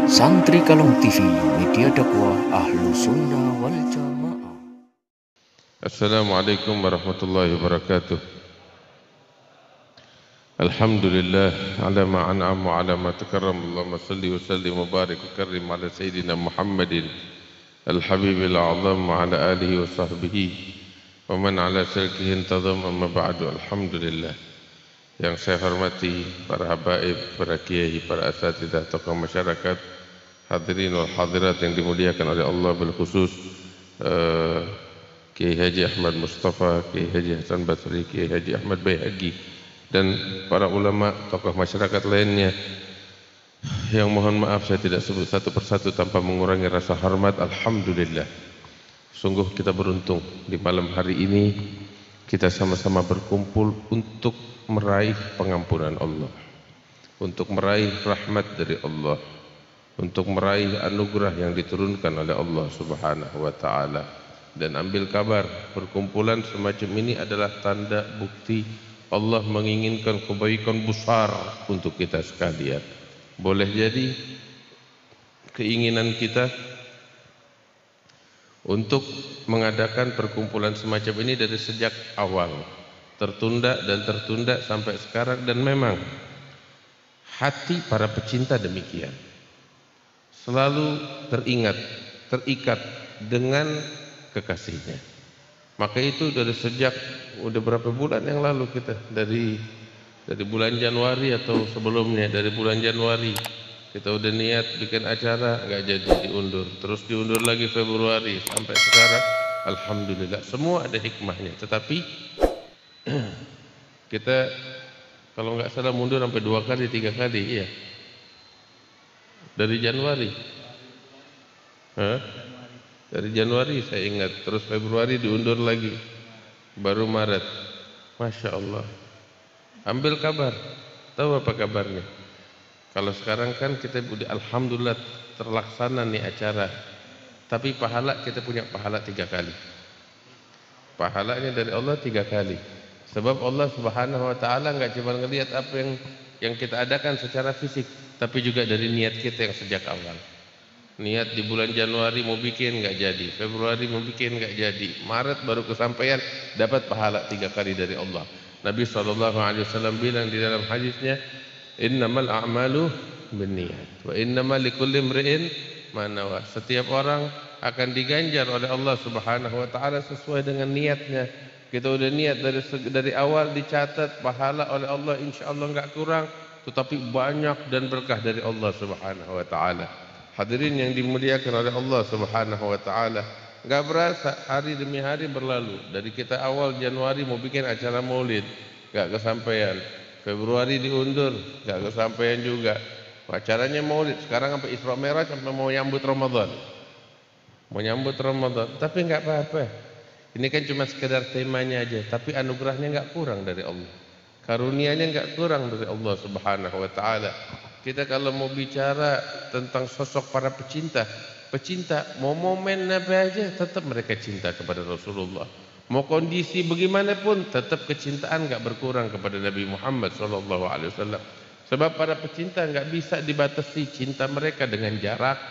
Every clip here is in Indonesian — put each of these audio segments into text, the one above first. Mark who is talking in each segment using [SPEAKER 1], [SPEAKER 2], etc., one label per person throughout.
[SPEAKER 1] Santri Kalong TV, media dakwah Ahlu Sunnah wal Jamaah.
[SPEAKER 2] Assalamualaikum warahmatullahi wabarakatuh. Alhamdulillah ala ma an'am wa ala ma takarram. Allahumma salli wa sallim wa barik wa karrim ala sayyidina Muhammadin al-habibil a'zam wa ala alihi wa sahbihi wa man ala salkihi intazam, amma ba'du. Alhamdulillah. Yang saya hormati para habaib, para kiai, para asatidzah, tokoh masyarakat, hadirin wal hadirat yang dimuliakan oleh Allah, bil khusus Kiai Haji Ahmad Mustafa, Kiai Haji Hasan Basri, Kiai Haji Ahmad Baihaqi, dan para ulama, tokoh masyarakat lainnya yang mohon maaf saya tidak sebut satu persatu tanpa mengurangi rasa hormat. Alhamdulillah, sungguh kita beruntung di malam hari ini kita sama-sama berkumpul untuk meraih pengampunan Allah, untuk meraih rahmat dari Allah, untuk meraih anugerah yang diturunkan oleh Allah Subhanahu wa ta'ala. Dan ambil kabar, perkumpulan semacam ini adalah tanda bukti Allah menginginkan kebaikan besar untuk kita sekalian. Boleh jadi keinginan kita untuk mengadakan perkumpulan semacam ini dari sejak awal tertunda dan tertunda sampai sekarang, dan memang hati para pecinta demikian, selalu terikat dengan kekasihnya. Maka itu dari sejak udah berapa bulan yang lalu kita dari bulan Januari atau sebelumnya, dari bulan Januari kita udah niat bikin acara, nggak jadi, diundur, terus diundur lagi Februari sampai sekarang. Alhamdulillah, semua ada hikmahnya. Tetapi kita kalau nggak salah mundur sampai 2 kali 3 kali, iya. Dari Januari, dari Januari saya ingat, terus Februari diundur lagi, baru Maret. Masya Allah. Ambil kabar, tahu apa kabarnya? Kalau sekarang kan kita alhamdulillah terlaksana nih acara, tapi pahala kita punya pahala 3 kali. Pahalanya dari Allah 3 kali. Sebab Allah Subhanahu wa ta'ala nggak cuma ngelihat apa yang kita adakan secara fisik, tapi juga dari niat kita yang sejak awal. Niat di bulan Januari mau bikin nggak jadi, Februari mau bikin nggak jadi, Maret baru kesampaian, dapat pahala 3 kali dari Allah. Nabi SAW bilang di dalam hadisnya, innamal a'malu binniyat wa innamal likulli imri'in ma nawa. Setiap orang akan diganjar oleh Allah Subhanahu wa ta'ala sesuai dengan niatnya. Kita udah niat dari awal, dicatat pahala oleh Allah, insyaallah nggak kurang, tetapi banyak dan berkah dari Allah Subhanahu wa ta'ala. Hadirin yang dimuliakan oleh Allah Subhanahu wa ta'ala, nggak berasa hari demi hari berlalu. Dari kita awal Januari mau bikin acara maulid, nggak kesampaian. Februari diundur, nggak kesampaian juga. Acaranya maulid, sekarang sampai Isra Mi'raj, sampai mau nyambut Ramadan. Tapi nggak apa-apa. Ini kan cuma sekedar temanya aja, tapi anugerahnya nggak kurang dari Allah, karunianya nggak kurang dari Allah Subhanahu wa ta'ala. Kita kalau mau bicara tentang sosok para pecinta mau momen apa aja, tetap mereka cinta kepada Rasulullah. Mau kondisi bagaimanapun, tetap kecintaan nggak berkurang kepada Nabi Muhammad SAW. Sebab para pecinta nggak bisa dibatasi cinta mereka dengan jarak,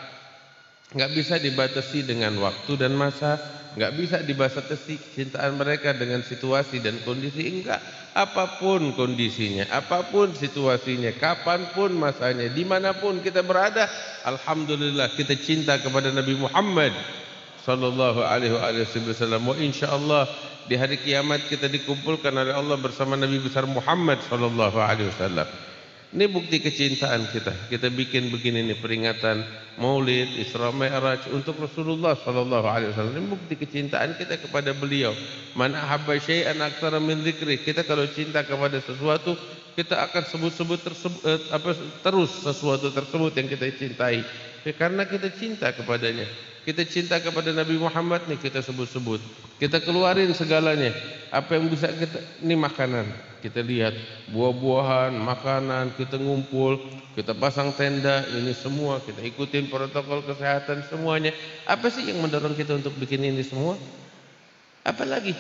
[SPEAKER 2] nggak bisa dibatasi dengan waktu dan masa, nggak bisa dibatasi cintaan mereka dengan situasi dan kondisi. Enggak, apapun kondisinya, apapun situasinya, kapanpun masanya, dimanapun kita berada, alhamdulillah kita cinta kepada Nabi Muhammad sallallahu alaihi wasallam. Insyaallah di hari kiamat kita dikumpulkan oleh Allah bersama Nabi besar Muhammad sallallahu alaihi wasallam. Ini bukti kecintaan kita. Kita bikin begini nih, peringatan Maulid Isra Mi'raj untuk Rasulullah sallallahu alaihi wasallam. Ini bukti kecintaan kita kepada beliau. Man ahabba syai'an aktsara min dzikri. Kita kalau cinta kepada sesuatu, kita akan sebut-sebut terus sesuatu tersebut yang kita cintai. Karena kita cinta kepadanya. Kita cinta kepada Nabi Muhammad nih, kita sebut-sebut. Kita keluarin segalanya. Apa yang bisa kita, ini makanan. Kita lihat buah-buahan, makanan, kita ngumpul, kita pasang tenda, ini semua kita ikutin protokol kesehatan semuanya. Apa sih yang mendorong kita untuk bikin ini semua? Apalagi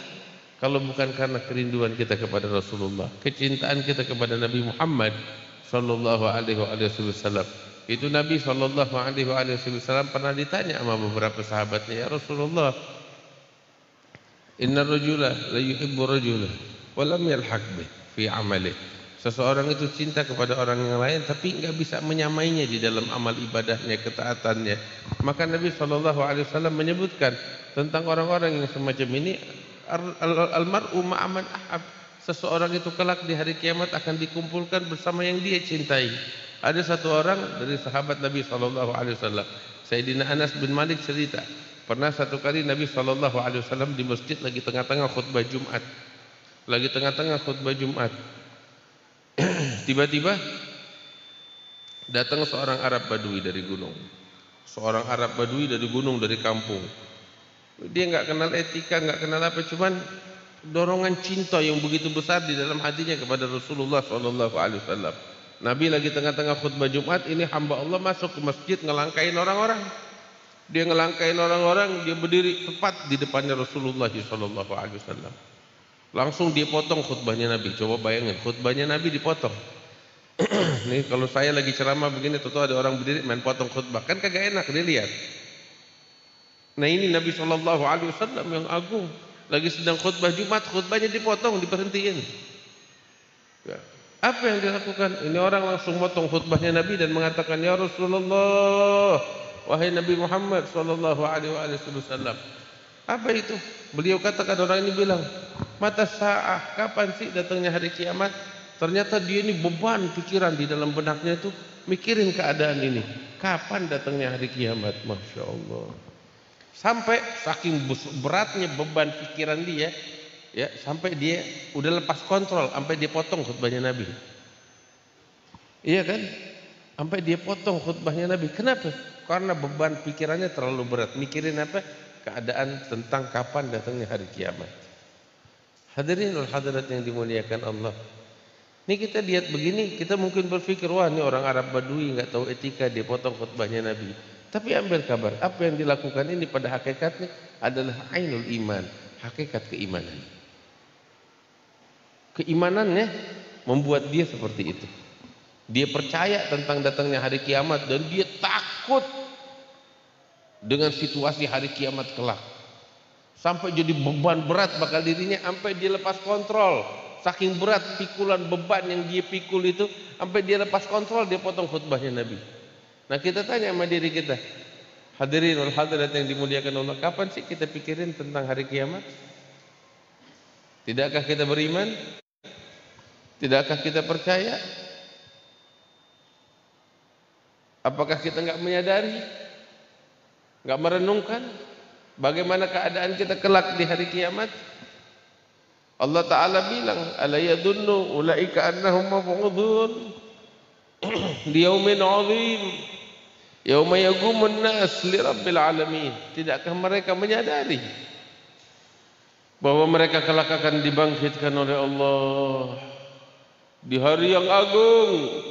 [SPEAKER 2] kalau bukan karena kerinduan kita kepada Rasulullah, kecintaan kita kepada Nabi Muhammad sallallahu alaihi wasallam. Itu Nabi SAW pernah ditanya sama beberapa sahabatnya, ya Rasulullah, inna rajula la yuhibbu rajula wa lam yalhaq bih fi amalih. Seseorang itu cinta kepada orang yang lain tapi enggak bisa menyamainya di dalam amal ibadahnya, ketaatannya. Maka Nabi SAW menyebutkan tentang orang-orang yang semacam ini, almar'u ma'aman ahab. Seseorang itu kelak di hari kiamat akan dikumpulkan bersama yang dia cintai. Ada satu orang dari sahabat Nabi SAW, Sayyidina Anas bin Malik cerita, pernah satu kali Nabi SAW di masjid lagi tengah-tengah khutbah Jumat. Tiba-tiba datang seorang Arab Badui dari gunung. Seorang Arab Badui dari gunung, dari kampung. Dia enggak kenal etika, enggak kenal apa, cuman dorongan cinta yang begitu besar di dalam hatinya kepada Rasulullah SAW. Nabi lagi tengah-tengah khutbah Jumat, ini hamba Allah masuk ke masjid ngelangkain orang-orang. Dia ngelangkain orang-orang, dia berdiri tepat di depannya Rasulullah SAW. Langsung dia potong khutbahnya Nabi. Coba bayangin, khutbahnya Nabi dipotong. Nih kalau saya lagi ceramah begini, tentu ada orang berdiri main potong khutbah, kan kagak enak dilihat. Nah ini Nabi SAW yang agung, lagi sedang khutbah Jumat, khutbahnya dipotong, diberhentiin. Ya. Apa yang dilakukan? Ini orang langsung potong khutbahnya Nabi dan mengatakan, ya Rasulullah, wahai Nabi Muhammad SAW. Apa itu? Beliau katakan, orang ini bilang, mata sa'ah, kapan sih datangnya hari kiamat? Ternyata dia ini beban pikiran di dalam benaknya itu, mikirin keadaan ini. Kapan datangnya hari kiamat? Masya Allah. Sampai saking beratnya beban pikiran dia, ya, sampai dia udah lepas kontrol, sampai dia potong khutbahnya Nabi. Iya kan? Sampai dia potong khutbahnya Nabi. Kenapa? Karena beban pikirannya terlalu berat. Mikirin apa? Keadaan tentang kapan datangnya hari kiamat. Hadirin wal hadirat yang dimuliakan Allah. Ini kita lihat begini, kita mungkin berpikir, wah ini orang Arab Badui enggak tahu etika, dia potong khutbahnya Nabi. Tapi ambil kabar, apa yang dilakukan ini pada hakikatnya adalah ainul iman, hakikat keimanan. Keimanannya membuat dia seperti itu. Dia percaya tentang datangnya hari kiamat dan dia takut dengan situasi hari kiamat kelak. Sampai jadi beban berat bakal dirinya, sampai dia lepas kontrol. Saking berat pikulan beban yang dia pikul itu, sampai dia lepas kontrol, dia potong khutbahnya Nabi. Nah kita tanya sama diri kita, hadirin wal hadirat yang dimuliakan Allah, kapan sih kita pikirin tentang hari kiamat? Tidakkah kita beriman? Tidakkah kita percaya? Apakah kita enggak menyadari? Enggak merenungkan bagaimana keadaan kita kelak di hari kiamat? Allah Ta'ala bilang, ala yadunnu ulaika annahum mab'udun li yaumin 'azim yauma yaqumun nas li rabbil alamin. Tidakkah mereka menyadari bahwa mereka kelak akan dibangkitkan oleh Allah di hari yang agung,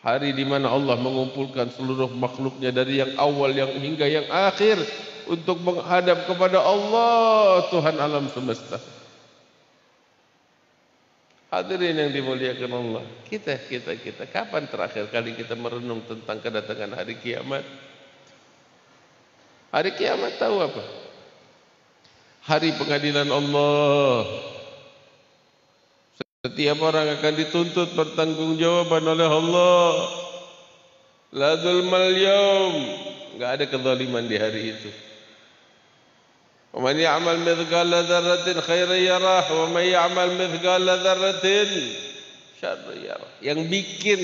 [SPEAKER 2] hari di mana Allah mengumpulkan seluruh makhluknya dari yang awal yang hingga yang akhir untuk menghadap kepada Allah Tuhan alam semesta. Hadirin yang dimuliakan Allah, kita kapan terakhir kali kita merenung tentang kedatangan hari kiamat? Hari kiamat tahu apa? Hari pengadilan Allah. Setiap orang akan dituntut bertanggungjawab oleh Allah. La dzulmal yaum, enggak ada kezaliman di hari itu. Wa man ya'mal mithqala dzarratin khairan yarah wa man ya'mal mithqala dzarratin syarran yarah. Yang bikin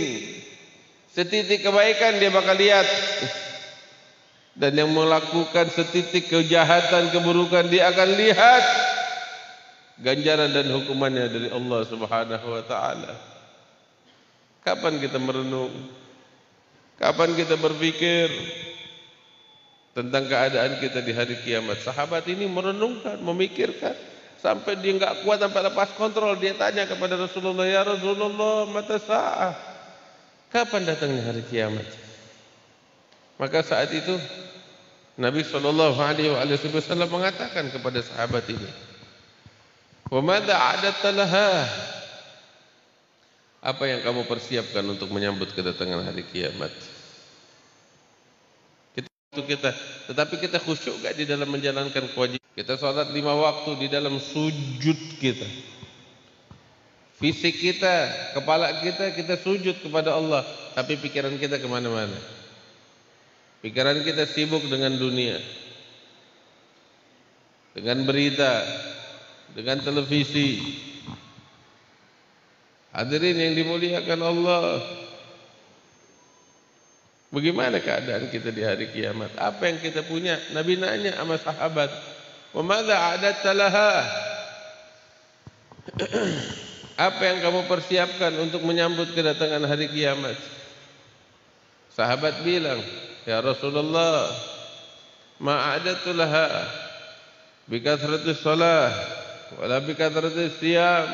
[SPEAKER 2] setitik kebaikan dia bakal lihat. Dan yang melakukan setitik kejahatan, keburukan dia akan lihat ganjaran dan hukumannya dari Allah Subhanahu wa taala. Kapan kita merenung? Kapan kita berpikir tentang keadaan kita di hari kiamat? Sahabat ini merenungkan, memikirkan sampai dia enggak kuat, sampai lepas kontrol. Dia tanya kepada Rasulullah, ya Rasulullah, mata sa'ah, kapan datangnya hari kiamat? Maka saat itu Nabi SAW mengatakan kepada sahabat ini, wa madza a'adatta laha, apa yang kamu persiapkan untuk menyambut kedatangan hari kiamat? kita, tetapi kita khusyuk gak di dalam menjalankan kewajiban? Kita sholat 5 waktu di dalam sujud kita, fisik kita, kepala kita sujud kepada Allah, tapi pikiran kita kemana-mana. Pikiran kita sibuk dengan dunia, dengan berita, dengan televisi. Hadirin yang dimuliakan Allah, bagaimana keadaan kita di hari kiamat? Apa yang kita punya? Nabi nanya sama sahabat, "Wa madza a'adatta laha?" Apa yang kamu persiapkan untuk menyambut kedatangan hari kiamat? Sahabat bilang, "Ya Rasulullah, ma a'adattu laha bi kathratis shalah wala bi kathratis siyam."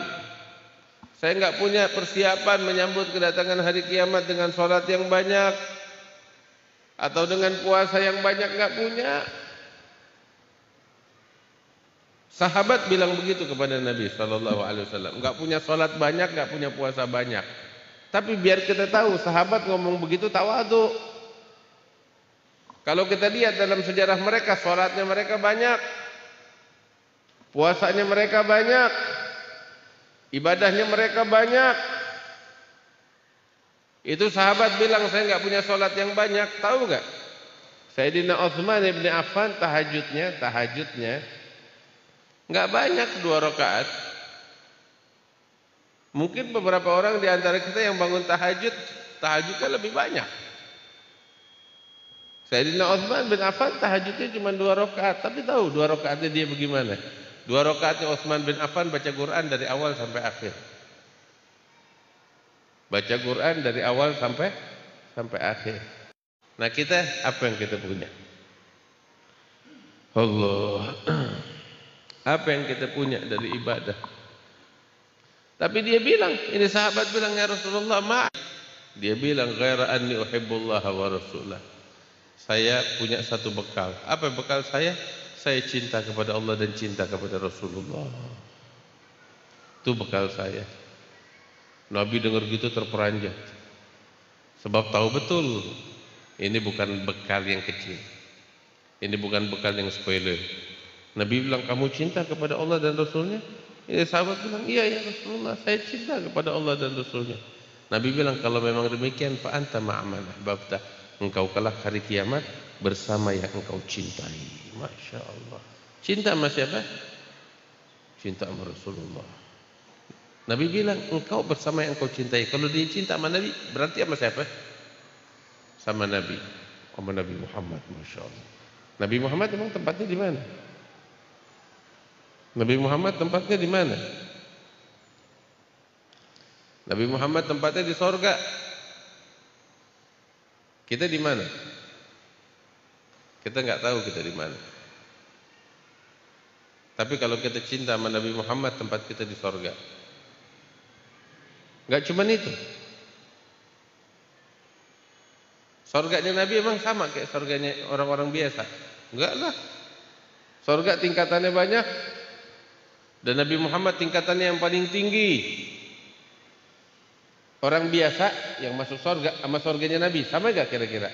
[SPEAKER 2] Saya enggak punya persiapan menyambut kedatangan hari kiamat dengan salat yang banyak atau dengan puasa yang banyak, enggak punya. Sahabat bilang begitu kepada Nabi SAW. Enggak punya salat banyak, enggak punya puasa banyak. Tapi biar kita tahu, sahabat ngomong begitu tawadhu. Kalau kita lihat dalam sejarah mereka, salatnya mereka banyak, puasanya mereka banyak, ibadahnya mereka banyak. Itu sahabat bilang, saya enggak punya salat yang banyak. Tahu enggak? Sayyidina Utsman bin Affan tahajudnya enggak banyak, 2 rakaat. Mungkin beberapa orang di antara kita yang bangun tahajudnya lebih banyak. Sayyidina Utsman bin Affan tahajudnya cuma 2 rakaat, tapi tahu 2 rakaatnya dia bagaimana? 2 rakaatnya Utsman bin Affan baca Quran dari awal sampai akhir. Baca Quran dari awal sampai akhir. Nah, kita apa yang kita punya? Allah. Apa yang kita punya dari ibadah? Tapi dia bilang, ini sahabat bilang, "Ya Rasulullah, maaf." Dia bilang, "Ghaira anni uhibbullah wa rasulah." Saya punya satu bekal. Apa bekal saya? Saya cinta kepada Allah dan cinta kepada Rasulullah. Itu bekal saya. Nabi dengar gitu terperanjat. Sebab tahu betul, ini bukan bekal yang kecil. Ini bukan bekal yang sepele. Nabi bilang, "Kamu cinta kepada Allah dan Rasulnya?" Ini sahabat bilang, "Iya ya Rasulullah, saya cinta kepada Allah dan Rasulnya." Nabi bilang, "Kalau memang demikian, fa anta ma'aman ahbabta." Engkau kelak hari kiamat bersama yang engkau cintai. Masya Allah. Cinta sama siapa? Cinta sama Rasulullah. Nabi bilang, engkau bersama yang engkau cintai. Kalau dia cinta sama Nabi, berarti sama siapa? Sama Nabi. Sama Nabi Muhammad. Masya Allah. Nabi Muhammad memang tempatnya di mana? Nabi Muhammad tempatnya di mana? Nabi Muhammad tempatnya di sorga. Kita di mana? Kita enggak tahu kita di mana. Tapi kalau kita cinta sama Nabi Muhammad, tempat kita di sorga. Enggak cuma itu. Sorganya Nabi emang sama kayak sorganya orang-orang biasa? Enggak lah. Sorga tingkatannya banyak. Dan Nabi Muhammad tingkatannya yang paling tinggi. Orang biasa yang masuk sorga sama sorganya Nabi sama gak kira-kira?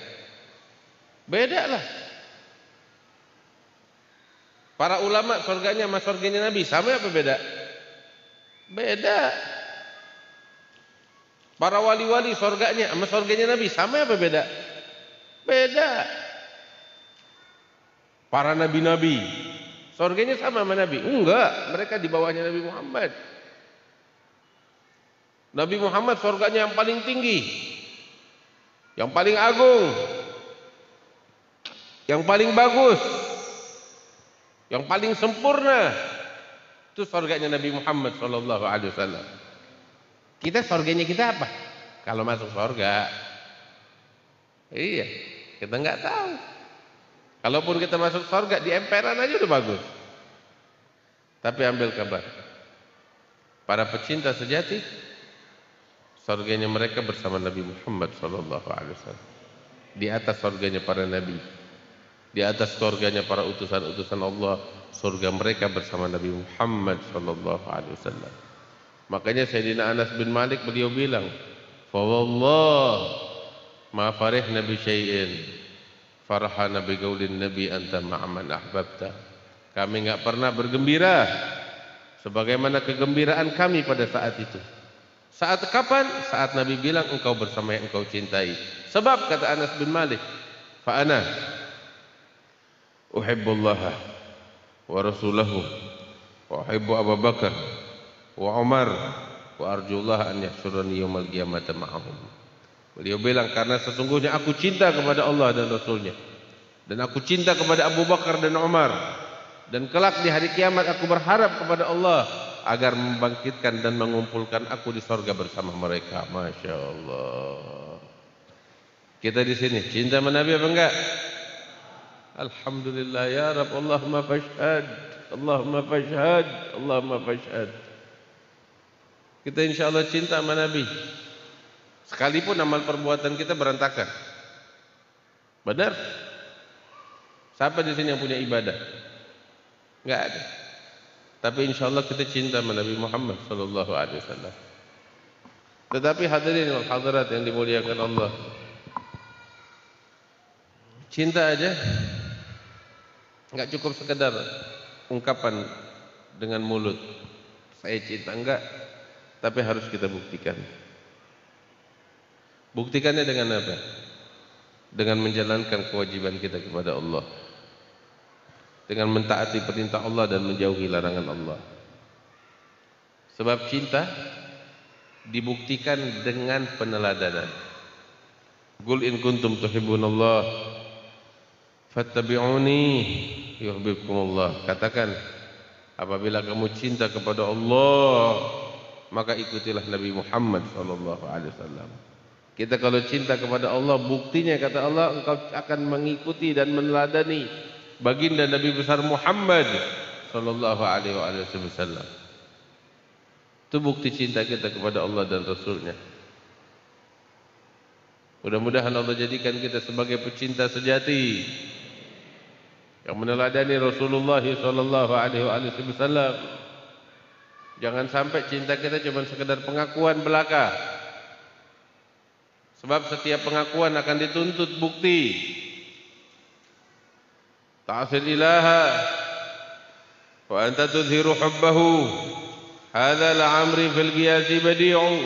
[SPEAKER 2] Beda lah. Para ulama sorganya sama sorganya Nabi sama apa beda? Beda. Para wali-wali sorganya sama sorganya Nabi sama apa beda? Beda. Para nabi-nabi sorganya sama Nabi? Enggak, mereka di bawahnya Nabi Muhammad. Nabi Muhammad surganya yang paling tinggi, yang paling agung, yang paling bagus, yang paling sempurna. Itu surganya Nabi Muhammad SAW. Kita surganya kita apa? Kalau masuk surga, iya, kita nggak tahu. Kalaupun kita masuk surga di emperan aja udah bagus. Tapi ambil kabar, para pecinta sejati, surganya mereka bersama Nabi Muhammad SAW. Di atas surganya para nabi, di atas surganya para utusan-utusan Allah, surga mereka bersama Nabi Muhammad SAW. Makanya Sayyidina Anas bin Malik beliau bilang, "Fa wallah ma farihna bi syai'in farahana bi qaulin nabi anta ma'aman ahbabta. Kami enggak pernah bergembira sebagaimana kegembiraan kami pada saat itu. Saat kapan? Saat Nabi bilang engkau bersama yang engkau cintai. Sebab kata Anas bin Malik, fa ana uhibbullaha wa rasulahu wa uhibbu Abu Bakar wa Umar wa arjullah an yahsyurani yaumal qiyamati ma'ahum. Beliau bilang, karena sesungguhnya aku cinta kepada Allah dan Rasulnya, dan aku cinta kepada Abu Bakar dan Umar, dan kelak di hari kiamat aku berharap kepada Allah agar membangkitkan dan mengumpulkan aku di sorga bersama mereka. Masya Allah. Kita di sini cinta sama Nabi apa enggak? Alhamdulillah ya Rabb. Allahumma fashhad, Allahumma fashhad, Allahumma fashhad. Kita insya Allah cinta sama Nabi, sekalipun amal perbuatan kita berantakan. Benar? Siapa di sini yang punya ibadah? Enggak ada. Tapi insya Allah kita cinta sama Nabi Muhammad sallallahu alaihi wasallam. Tetapi hadirin wal hadirat yang dimuliakan Allah, cinta aja enggak cukup sekedar ungkapan dengan mulut, saya cinta, enggak, tapi harus kita buktikan. Buktikannya dengan apa? Dengan menjalankan kewajiban kita kepada Allah, dengan mentaati perintah Allah dan menjauhi larangan Allah. Sebab cinta dibuktikan dengan peneladanan. Qul in kuntum tuhibbunallah fattabi'uni yuhibbukumullah. Katakan, apabila kamu cinta kepada Allah, maka ikutilah Nabi Muhammad sallallahu alaihi wasallam. Kita kalau cinta kepada Allah, buktinya kata Allah, engkau akan mengikuti dan meneladani baginda Nabi besar Muhammad sallallahu alaihi wasallam. Itu bukti cinta kita kepada Allah dan Rasulnya. Mudah-mudahan Allah jadikan kita sebagai pecinta sejati yang meneladani Rasulullah sallallahu alaihi wasallam. Jangan sampai cinta kita cuma sekedar pengakuan belaka. Sebab setiap pengakuan akan dituntut bukti. Ta'sil ilaha wa anta tudhiru hubbahu, hadha la'amri fil qiyasi badi'u,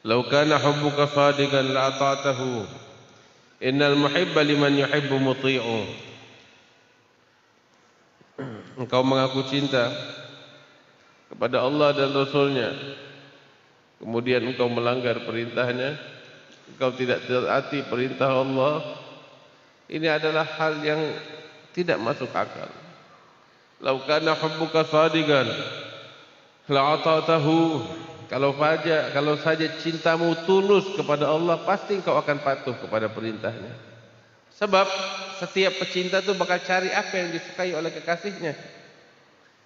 [SPEAKER 2] law kana hubbuka sadiqan la'ata'tahu, innal muhibba liman yuhibbu muti'u. Engkau mengaku cinta kepada Allah dan Rasulnya, kemudian engkau melanggar perintahnya, engkau tidak taati perintah Allah, ini adalah hal yang tidak masuk akal. Lau kana hubbuka sadiqan la'ata'tahu, kalau saja cintamu tulus kepada Allah, pasti engkau akan patuh kepada perintahnya. Sebab setiap pecinta itu bakal cari apa yang disukai oleh kekasihnya.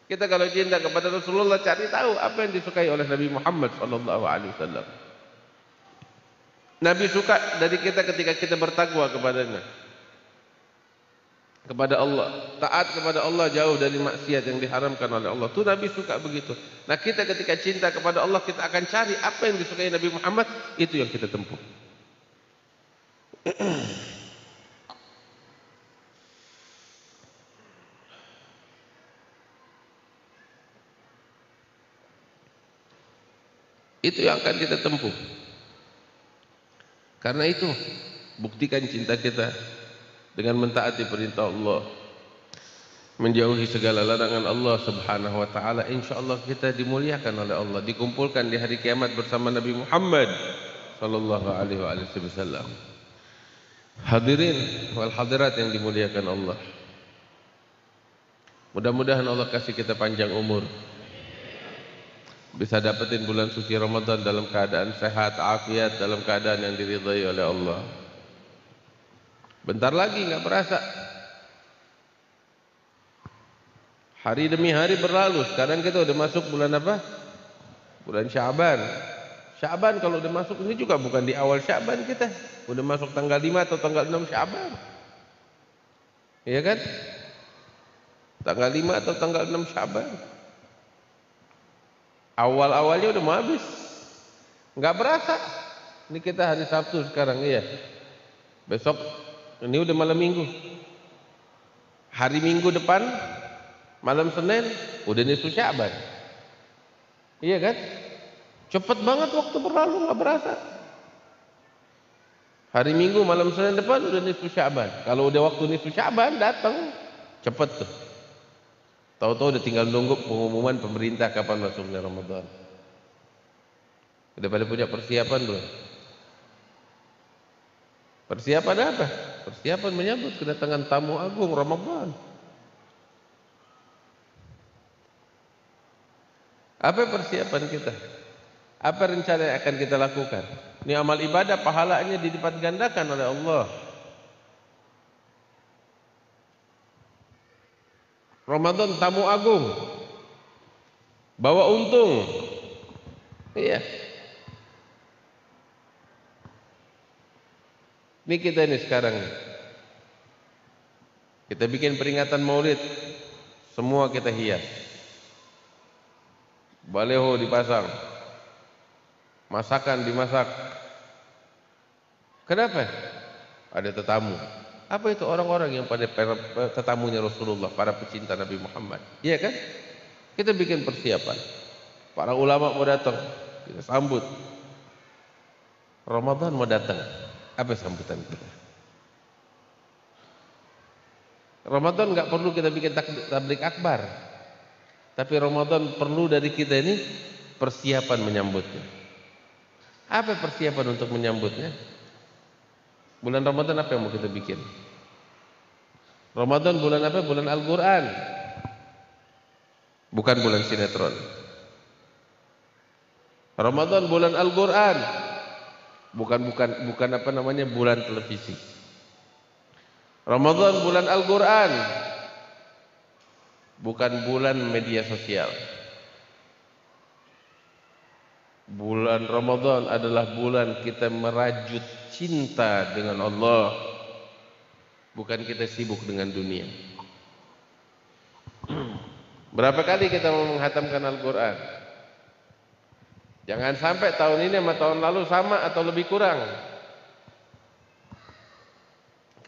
[SPEAKER 2] Kita kalau cinta kepada Rasulullah, cari tahu apa yang disukai oleh Nabi Muhammad sallallahu alaihi wasallam. Nabi suka dari kita ketika kita bertakwa kepadanya, kepada Allah, taat kepada Allah, jauh dari maksiat yang diharamkan oleh Allah. Itu Nabi suka begitu. Nah, kita ketika cinta kepada Allah, kita akan cari apa yang disukai Nabi Muhammad, itu yang kita tempuh. Itu yang akan kita tempuh. Karena itu, buktikan cinta kita dengan mentaati perintah Allah, menjauhi segala larangan Allah subhanahu wa ta'ala. InsyaAllah kita dimuliakan oleh Allah, dikumpulkan di hari kiamat bersama Nabi Muhammad sallallahu alaihi wasallam. Hadirin wal hadirat yang dimuliakan Allah, mudah-mudahan Allah kasih kita panjang umur, bisa dapetin bulan suci Ramadan dalam keadaan sehat, afiat, dalam keadaan yang diridhai oleh Allah. Bentar lagi, enggak berasa. Hari demi hari berlalu. Sekarang kita udah masuk bulan apa? Bulan Sya'ban. Sya'ban kalau udah masuk ini juga bukan di awal Sya'ban kita. Udah masuk tanggal 5 atau tanggal 6 Sya'ban. Iya kan? Tanggal 5 atau tanggal 6 Sya'ban. Awal-awalnya udah mau habis. Enggak berasa. Ini kita hari Sabtu sekarang, iya. Besok Ini udah malam minggu. Hari minggu depan, malam Senin, udah nisfu Sya'ban. Iya kan? Cepet banget waktu berlalu, nggak berasa. Hari minggu malam Senin depan udah nisfu Sya'ban. Kalau udah waktu nisfu Sya'ban datang, cepet tuh. Tahu-tahu udah tinggal nunggu pengumuman pemerintah kapan masuknya Ramadan. Udah pada punya persiapan belum? Persiapan apa? Persiapan menyambut kedatangan tamu agung Ramadan. Apa persiapan kita? Apa rencana yang akan kita lakukan? Ini amal ibadah, pahalanya dilipat gandakan oleh Allah. Ramadan tamu agung, bawa untung. Iya. Ini kita ini sekarang, kita bikin peringatan Maulid, semua kita hias. Baleho dipasang, masakan dimasak. Kenapa? Ada tetamu. Apa itu? Orang-orang yang pada tetamunya Rasulullah, para pecinta Nabi Muhammad. Iya kan? Kita bikin persiapan. Para ulama mau datang, kita sambut. Ramadan mau datang, apa sambutan kita? Ramadan nggak perlu kita bikin tablik akbar, tapi Ramadan perlu dari kita ini persiapan menyambutnya. Apa persiapan untuk menyambutnya? Bulan Ramadan apa yang mau kita bikin? Ramadan bulan apa? Bulan Al-Quran, bukan bulan sinetron. Ramadan bulan Al-Quran, bukan apa namanya, bulan televisi. Ramadan bulan Al-Quran, bukan bulan media sosial. Bulan Ramadan adalah bulan kita merajut cinta dengan Allah, bukan kita sibuk dengan dunia. Berapa kali kita mau menghatamkan Al-Quran? Jangan sampai tahun ini sama tahun lalu sama atau lebih kurang.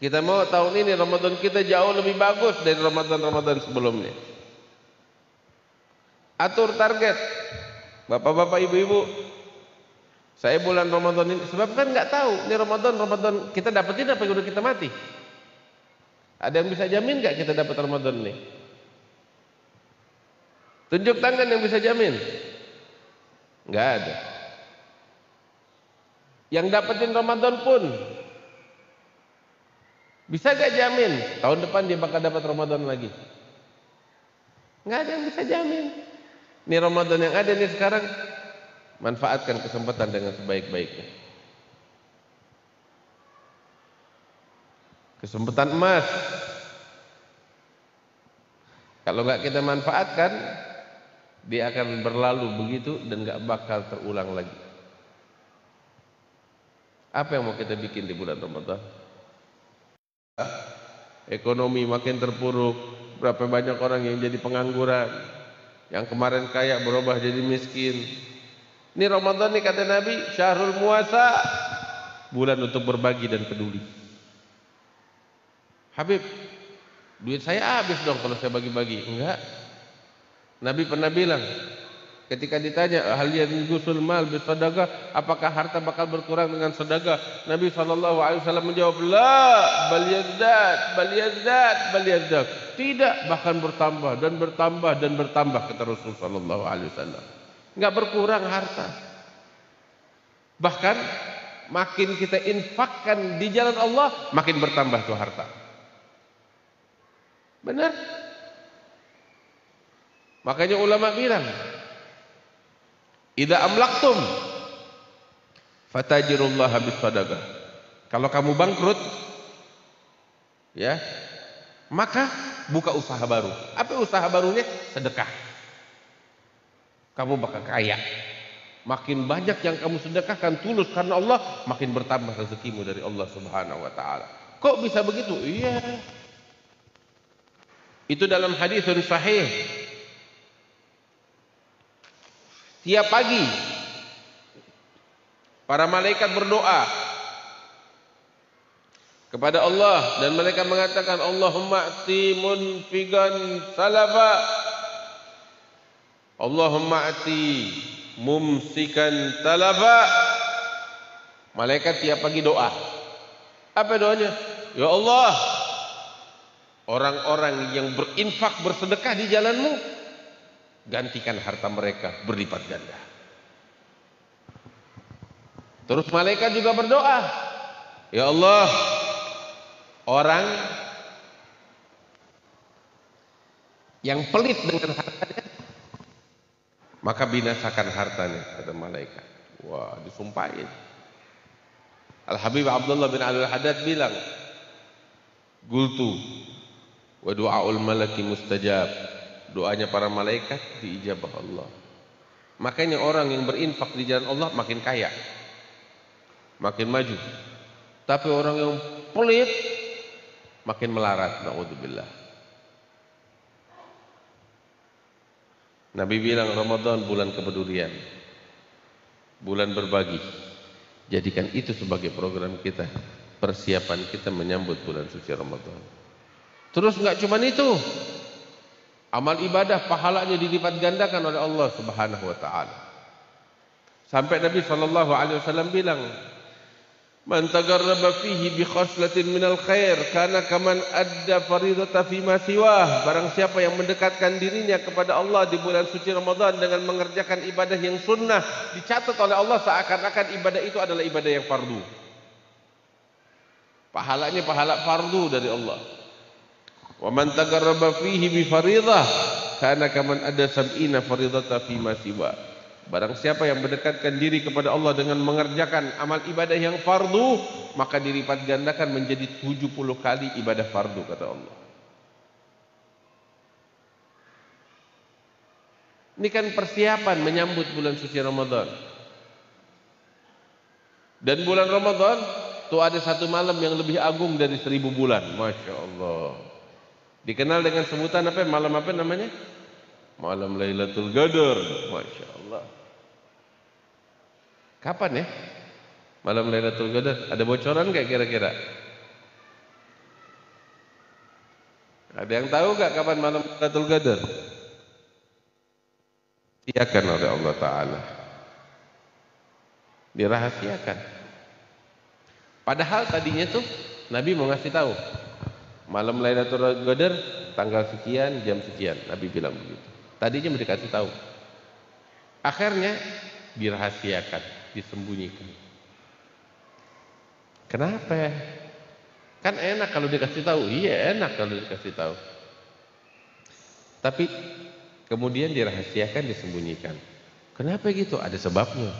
[SPEAKER 2] Kita mau tahun ini Ramadan kita jauh lebih bagus dari Ramadan-Ramadan sebelumnya. Atur target, bapak-bapak, ibu-ibu. Saya bulan Ramadan ini, sebab kan nggak tahu ini Ramadan kita dapetin apa udah kita mati. Ada yang bisa jamin nggak kita dapat Ramadan ini? Tunjuk tangan yang bisa jamin. Nggak ada. Yang dapetin Ramadan pun bisa gak jamin tahun depan dia bakal dapat Ramadan lagi? Nggak ada yang bisa jamin. Ini Ramadan yang ada nih sekarang, manfaatkan kesempatan dengan sebaik-baiknya. Kesempatan emas. Kalau nggak kita manfaatkan, dia akan berlalu begitu dan nggak bakal terulang lagi. Apa yang mau kita bikin di bulan Ramadan? Ekonomi makin terpuruk, berapa banyak orang yang jadi pengangguran, yang kemarin kaya berubah jadi miskin. Ini Ramadan nih kata Nabi, syahrul muasa, bulan untuk berbagi dan peduli. Habib, duit saya habis dong kalau saya bagi-bagi. Enggak. Nabi pernah bilang, ketika ditanya hal yanqusul mal bisadaqah, apakah harta bakal berkurang dengan sedekah? Nabi SAW menjawab, la bal yazdad. Tidak, bahkan bertambah dan bertambah dan bertambah, kata Rasul SAW. Enggak berkurang harta. Bahkan makin kita infakkan di jalan Allah, makin bertambah tuh harta. Benar? Makanya ulama bilang, idza amlaktum fatajirullaha bisadaqah. Kalau kamu bangkrut, ya, maka buka usaha baru. Apa usaha barunya? Sedekah. Kamu bakal kaya. Makin banyak yang kamu sedekahkan tulus karena Allah, makin bertambah rezekimu dari Allah Subhanahu wa taala. Kok bisa begitu? Iya. Itu dalam haditsun sahih. Tiap pagi para malaikat berdoa, kepada Allah, dan mereka mengatakan Allahumma ati munfigan salafa, Allahumma ati mumsikan talafa. Malaikat tiap pagi doa. Apa doanya? Ya Allah, orang-orang yang berinfak bersedekah di jalanmu, gantikan harta mereka berlipat ganda. Terus malaikat juga berdoa, ya Allah, orang yang pelit dengan hartanya, maka binasakan hartanya, kata malaikat. Wah, disumpahin. Al-Habib Abdullah bin Al-Haddad bilang, Gultu wa du'aul malaki mustajab. Doanya para malaikat diijabah Allah. Makanya orang yang berinfak di jalan Allah makin kaya, makin maju. Tapi orang yang pelit makin melarat, na'udzubillah. Nabi bilang Ramadan bulan kepedulian, bulan berbagi. Jadikan itu sebagai program kita, persiapan kita menyambut bulan suci Ramadan. Terus enggak cuma itu, amal ibadah pahalanya dilipat gandakan oleh Allah Subhanahu wa taala. Sampai Nabi sallallahu alaihi wasallam bilang, "Man tagarraba fihi bi khaslatin minal khair kana kaman adda faridata fi ma siwah." Barang siapa yang mendekatkan dirinya kepada Allah di bulan suci Ramadan dengan mengerjakan ibadah yang sunnah, dicatat oleh Allah seakan-akan ibadah itu adalah ibadah yang fardu. Pahalanya pahala fardu dari Allah. Wa man tagarraba fihi bi faridah kana kaman adda sab'ina faridata fi ma siwah. Barang siapa yang mendekatkan diri kepada Allah dengan mengerjakan amal ibadah yang fardu, maka dilipat gandakan menjadi 70 kali ibadah fardu, kata Allah. Ini kan persiapan menyambut bulan suci Ramadan. Dan bulan Ramadan itu ada satu malam yang lebih agung dari 1000 bulan. Masya Allah. Dikenal dengan sebutan apa? Malam apa namanya? Malam Lailatul Qadar. Masya Allah. Kapan ya malam Lailatul Qadar? Ada bocoran nggak kira-kira? Ada yang tahu nggak kapan malam Lailatul Qadar? Dirahasiakan oleh Allah Ta'ala. Dirahasiakan. Padahal tadinya tuh Nabi mau ngasih tahu malam Lailatul Qadar tanggal sekian, jam sekian. Nabi bilang begitu. Tadinya mau dikasih tahu. Akhirnya dirahasiakan, disembunyikan. Kenapa? Kan enak kalau dikasih tahu. Iya, enak kalau dikasih tahu. Tapi kemudian dirahasiakan, disembunyikan. Kenapa gitu? Ada sebabnya.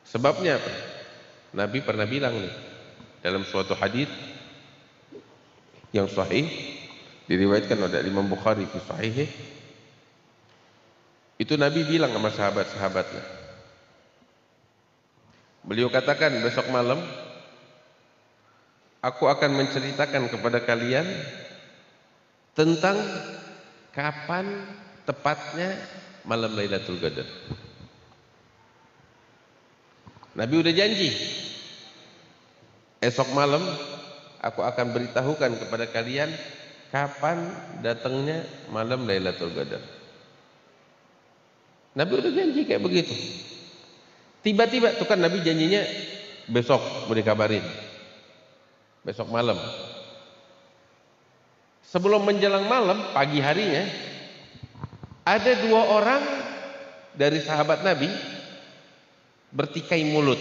[SPEAKER 2] Sebabnya apa? Nabi pernah bilang nih dalam suatu hadis yang sahih, diriwayatkan oleh Imam Bukhari fi sahihih. Itu Nabi bilang sama sahabat-sahabatnya. Beliau katakan, besok malam aku akan menceritakan kepada kalian tentang kapan tepatnya malam Lailatul Qadar. Nabi udah janji, esok malam aku akan beritahukan kepada kalian kapan datangnya malam Lailatul Qadar. Nabi udah janji kayak begitu. Tiba-tiba tuh kan Nabi janjinya besok mau dikabarin, besok malam. Sebelum menjelang malam, pagi harinya, ada 2 orang dari sahabat Nabi bertikai mulut.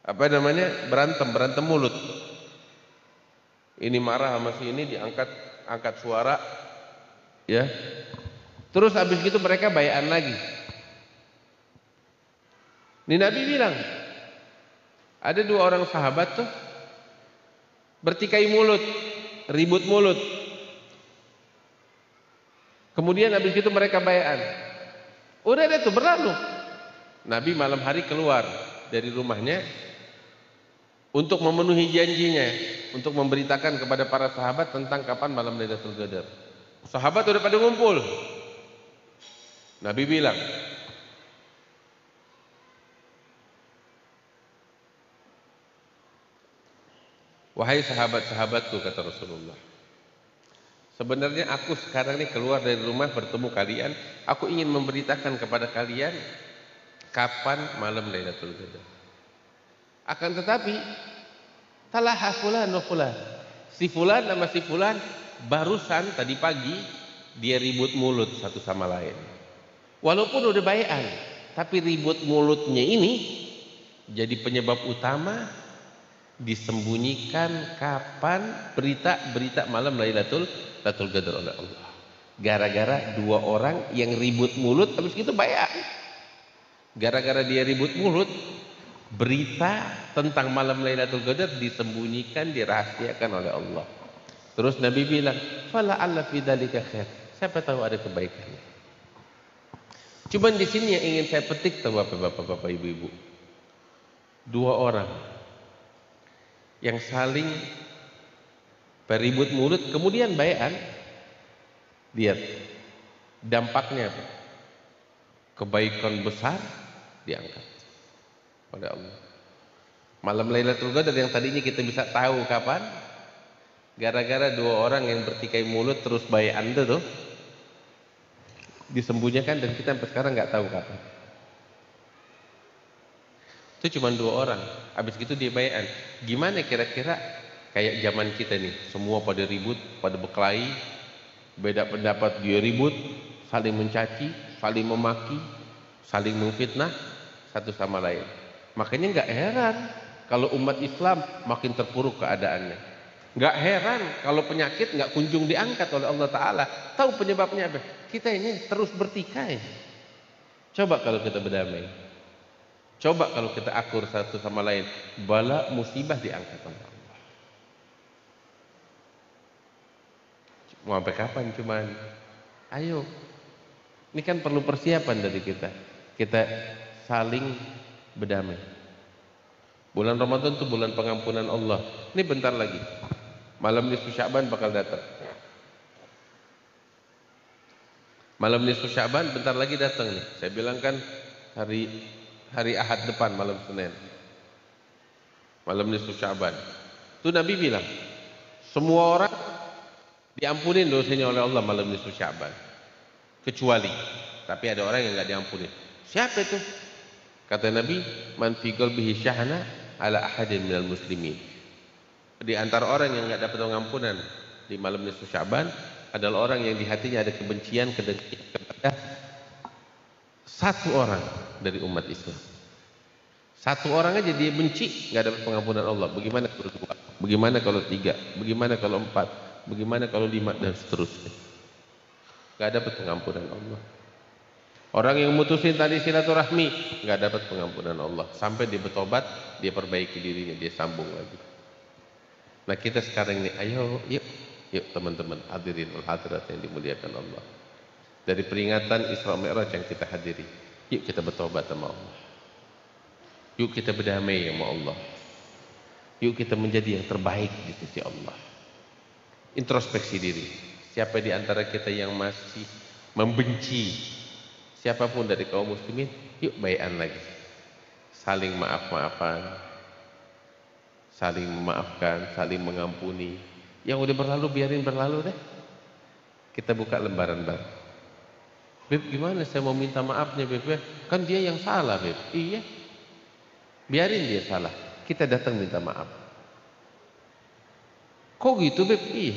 [SPEAKER 2] Apa namanya? Berantem mulut. Ini marah sama si ini, angkat suara, ya. Terus habis gitu mereka bai'an lagi. Ini Nabi bilang, ada 2 orang sahabat tuh bertikai mulut, ribut mulut. Kemudian habis itu mereka bai'an. Udah deh tuh berlalu. Nabi malam hari keluar dari rumahnya untuk memenuhi janjinya, untuk memberitakan kepada para sahabat tentang kapan malam Lailatul Qadar. Sahabat udah pada ngumpul. Nabi bilang, Wahai sahabat-sahabatku, kata Rasulullah, sebenarnya aku sekarang ini keluar dari rumah bertemu kalian, aku ingin memberitakan kepada kalian kapan malam Lailatul Qadar. Akan tetapi talaha fulan wa fulan, si fulan sama si fulan barusan tadi pagi dia ribut mulut satu sama lain. Walaupun udah baian, tapi ribut mulutnya ini jadi penyebab utama disembunyikan kapan berita malam Lailatul Qadar oleh Allah. Gara-gara dua orang yang ribut mulut, habis itu baian. Gara-gara dia ribut mulut, berita tentang malam Lailatul Qadar disembunyikan, dirahasiakan oleh Allah. Terus Nabi bilang, "Fala alla fi dzalika khair." Siapa tahu ada kebaikannya. Cuman di sini yang ingin saya petik tahu Bapak-bapak, Ibu-ibu. Dua orang yang saling beribut mulut kemudian baian, lihat dampaknya apa? Kebaikan besar diangkat oleh Allah. Malam Lailatul Qadar yang tadinya kita bisa tahu kapan, gara-gara dua orang yang bertikai mulut terus baian itu tuh disembunyikan dan kita sampai sekarang nggak tahu kapan. Itu cuma dua orang, habis itu dia baian. Gimana kira-kira kayak zaman kita nih, semua pada ribut, pada berkelahi, beda pendapat, dia ribut, saling mencaci, saling memaki, saling memfitnah satu sama lain. Makanya nggak heran kalau umat Islam makin terpuruk keadaannya. Nggak heran kalau penyakit nggak kunjung diangkat oleh Allah Ta'ala. Tahu penyebabnya apa? Kita ini terus bertikai. Coba kalau kita berdamai, coba kalau kita akur satu sama lain, bala musibah diangkat oleh Allah. Mau sampai kapan cuman? Ayo, ini kan perlu persiapan dari kita. Kita saling berdamai. Bulan Ramadan itu bulan pengampunan Allah. Ini bentar lagi, malam nisfu Sya'ban bakal datang. Malam nisfu Sya'ban bentar lagi datang nih. Saya bilang kan hari Ahad depan, malam Senin, malam nisfu Sya'ban. Itu Nabi bilang, semua orang diampunin dosanya oleh Allah malam nisfu Sya'ban, kecuali, tapi ada orang yang nggak diampuni. Siapa itu? Kata Nabi, man fi qalbihi syahna ala ahadin minal muslimin. Di antara orang yang nggak dapat pengampunan di malam nisfu Sya'ban adalah orang yang di hatinya ada kebencian kepada satu orang dari umat Islam. Satu orang aja dia benci, nggak dapat pengampunan Allah. Bagaimana kalau dua? Bagaimana kalau tiga? Bagaimana kalau empat? Bagaimana kalau lima dan seterusnya? Nggak dapat pengampunan Allah. Orang yang mutusin tadi silaturahmi nggak dapat pengampunan Allah. Sampai dia bertobat, dia perbaiki dirinya, dia sambung lagi. Nah kita sekarang ini, ayo, yuk teman-teman hadirin hadirat yang dimuliakan Allah. Dari peringatan Isra Mi'raj yang kita hadiri, yuk kita bertobat sama Allah. Yuk kita berdamai sama Allah. Yuk kita menjadi yang terbaik di sisi Allah. Introspeksi diri. Siapa di antara kita yang masih membenci siapapun dari kaum muslimin, yuk bai'an lagi. Saling maaf-maafan, saling memaafkan, saling mengampuni. Yang udah berlalu biarin berlalu deh. Kita buka lembaran baru. Beb, gimana saya mau minta maafnya, Beb? Kan dia yang salah, Beb. Iya. Biarin dia salah. Kita datang minta maaf. Kok gitu, Beb? Iya.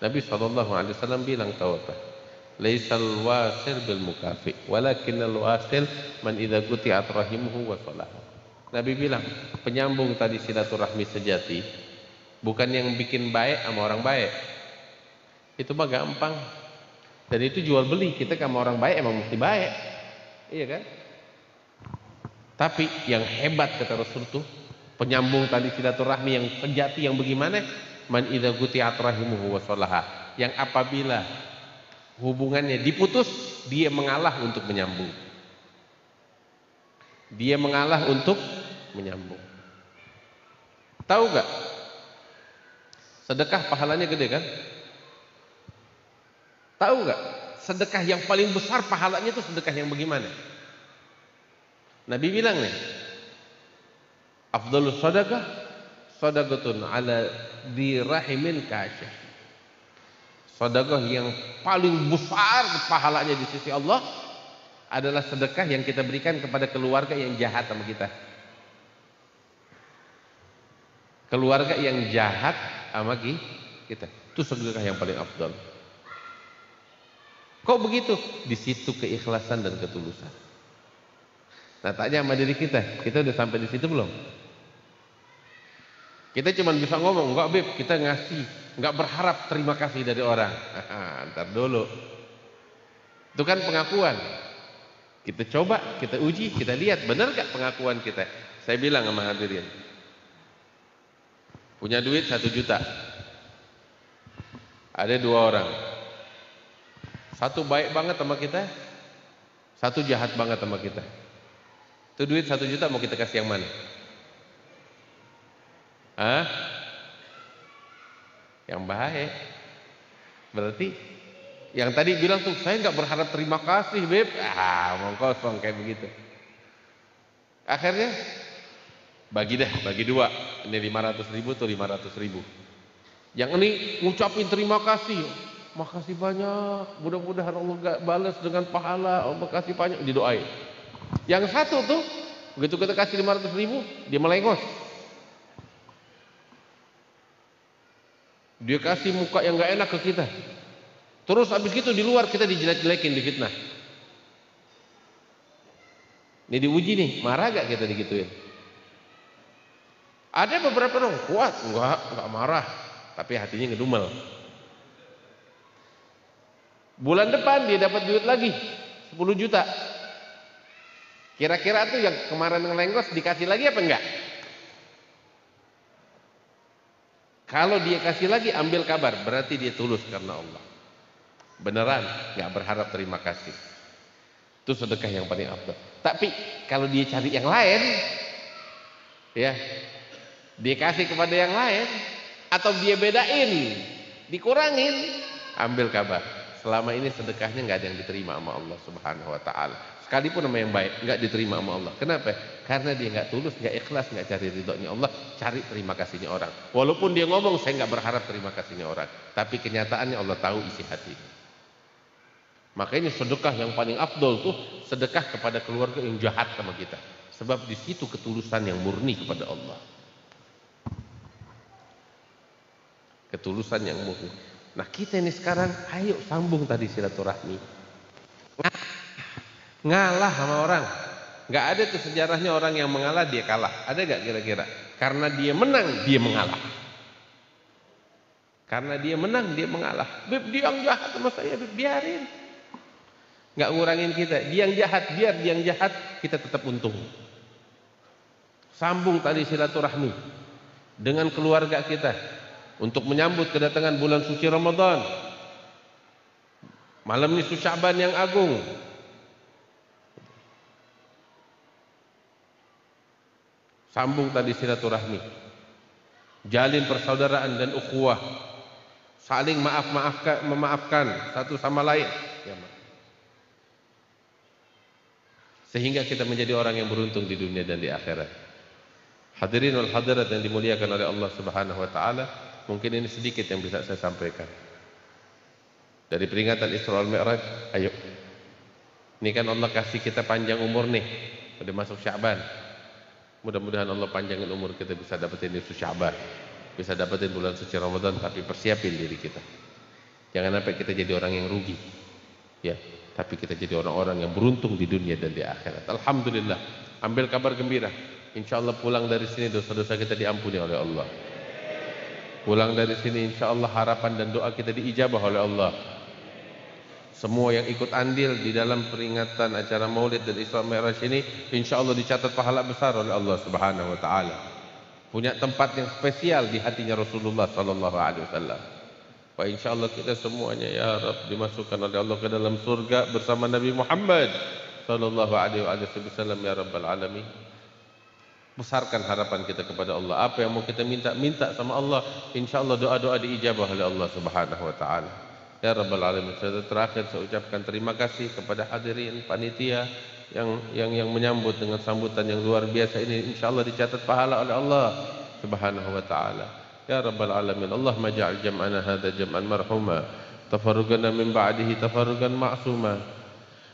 [SPEAKER 2] Nabi SAW bilang, tahu apa? Laisal wasil bil mukafi, walakinnal wasil man idza quti'at rahimuhu wa salahu. Nabi bilang, penyambung tadi silaturahmi sejati bukan yang bikin baik sama orang baik. Itu mah gampang. Dan itu jual beli, kita sama orang baik emang mesti baik. Iya kan? Tapi yang hebat kata Rasul tuh, penyambung tadi silaturahmi yang sejati yang bagaimana? Man idza quti'at rahimuhu wa salaha. Yang apabila hubungannya diputus, dia mengalah untuk menyambung. Dia mengalah untuk menyambung. Tahu gak? Sedekah pahalanya gede kan? Tahu gak? Sedekah yang paling besar pahalanya itu sedekah yang bagaimana? Nabi bilang nih, afdhalus sadaqah Shadaqatun ala dirahimin kasyah. Sedekah yang paling besar pahalanya di sisi Allah adalah sedekah yang kita berikan kepada keluarga yang jahat sama kita. Keluarga yang jahat sama kita. Itu sedekah yang paling afdal. Kok begitu? Di situ keikhlasan dan ketulusan. Nah, tanya sama diri kita udah sampai di situ belum? Kita cuma bisa ngomong, enggak Beb, kita ngasih, enggak berharap terima kasih dari orang. Ntar dulu. Itu kan pengakuan. Kita coba, kita uji, kita lihat benar gak pengakuan kita. Saya bilang sama hadirin, punya duit 1 juta. Ada 2 orang. Satu baik banget sama kita, satu jahat banget sama kita. Itu duit 1 juta mau kita kasih yang mana? Yang baik. Berarti yang tadi bilang tuh, saya nggak berharap terima kasih Beb, mau kosong kayak begitu. Akhirnya bagi 2. Ini 500.000 tuh 500.000. Yang ini ngucapin terima kasih, makasih banyak, mudah-mudahan Allah gak balas dengan pahala, Allah kasih banyak, didoain. Yang satu tuh begitu kita kasih 500.000, dia melengos. Dia kasih muka yang gak enak ke kita. Terus habis gitu di luar kita dijelek-jelekin, difitnah. Ini diuji nih, marah gak kita digituin? Ada beberapa orang kuat, enggak marah, tapi hatinya ngedumel. Bulan depan dia dapat duit lagi 10 juta. Kira-kira tuh yang kemarin ngelengos dikasih lagi apa enggak? Kalau dia kasih lagi, ambil kabar, berarti dia tulus karena Allah. Beneran, nggak berharap terima kasih. Itu sedekah yang paling afdal. Tapi kalau dia cari yang lain, ya, dia kasih kepada yang lain, atau dia bedain, dikurangin, ambil kabar. Selama ini sedekahnya nggak ada yang diterima sama Allah Subhanahu Wa Taala. Sekalipun nama yang baik nggak diterima sama Allah. Kenapa? Karena dia nggak tulus, nggak ikhlas, nggak cari ridhonya Allah, cari terima kasihnya orang. Walaupun dia ngomong saya nggak berharap terima kasihnya orang, tapi kenyataannya Allah tahu isi hati. Makanya sedekah yang paling afdol tuh sedekah kepada keluarga yang jahat sama kita. Sebab di situ ketulusan yang murni kepada Allah. Ketulusan yang murni. Nah kita ini sekarang, ayo sambung tadi silaturahmi. Ngalah sama orang. Gak ada tuh sejarahnya orang yang mengalah dia kalah. Ada gak kira-kira? Karena dia menang dia mengalah. Karena dia menang dia mengalah. Beb dia yang jahat sama saya, Beb biarin. Gak ngurangin kita. Dia yang jahat, biar dia yang jahat, kita tetap untung. Sambung tadi silaturahmi dengan keluarga kita untuk menyambut kedatangan bulan suci Ramadan. Malam nisfu Sya'ban yang agung. Sambung tadi silaturahmi, jalin persaudaraan dan ukhuwah, saling memaafkan satu sama lain, sehingga kita menjadi orang yang beruntung di dunia dan di akhirat. Hadirin wal hadirat yang dimuliakan oleh Allah Subhanahu Wa Taala, mungkin ini sedikit yang bisa saya sampaikan dari peringatan Isra wal Mi'raj. Ayo, ini kan Allah kasih kita panjang umur nih, udah masuk Sya'ban. Mudah-mudahan Allah panjangin umur kita, bisa dapetin nisfu Sya'ban, bisa dapetin bulan suci Ramadan, tapi persiapin diri kita. Jangan sampai kita jadi orang yang rugi, ya, tapi kita jadi orang-orang yang beruntung di dunia dan di akhirat. Alhamdulillah, ambil kabar gembira. Insya Allah pulang dari sini dosa-dosa kita diampuni oleh Allah. Pulang dari sini insya Allah harapan dan doa kita diijabah oleh Allah. Semua yang ikut andil di dalam peringatan acara Maulid dan Isra Mi'raj ini, insya Allah dicatat pahala besar oleh Allah Subhanahu Wa Taala. Punya tempat yang spesial di hatinya Rasulullah Sallallahu Alaihi Wasallam. Wa insya Allah kita semuanya ya Rabb dimasukkan oleh Allah ke dalam surga bersama Nabi Muhammad Sallallahu Alaihi Wasallam ya Rabbal Alamin. Besarkan harapan kita kepada Allah. Apa yang mau kita minta sama Allah, insya Allah doa-doa diijabah oleh Allah Subhanahu Wa Taala. Ya Rabbal Alamin. Terakhir saya ucapkan terima kasih kepada hadirin panitia yang menyambut dengan sambutan yang luar biasa ini. Insya Allah dicatat pahala oleh Allah. subhanahu wa ta'ala. Ya Rabbal Alamin, Allahumma ja'al jam'ana hadha jam'an marhuma, tafarrugana min ba'dihi tafarrugan ma'suma,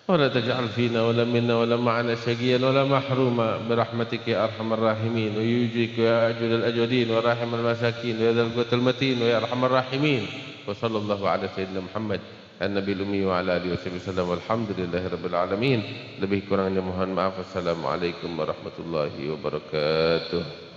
[SPEAKER 2] ولا تجعل فينا ولا منا ولا معنا شقيا ولا محروما برحمتك يا أرحم الراحمين ويجيك يا أجود الأجودين وراحم المساكين ويا ذا القوة المتين ويا أرحم الراحمين. وصلى الله على سيدنا محمد النبي الأمي وعلى آله وصحبه وسلم والحمد لله رب العالمين. Lebih kurangnya mohon maaf. Assalamualaikum warahmatullahi wabarakatuh.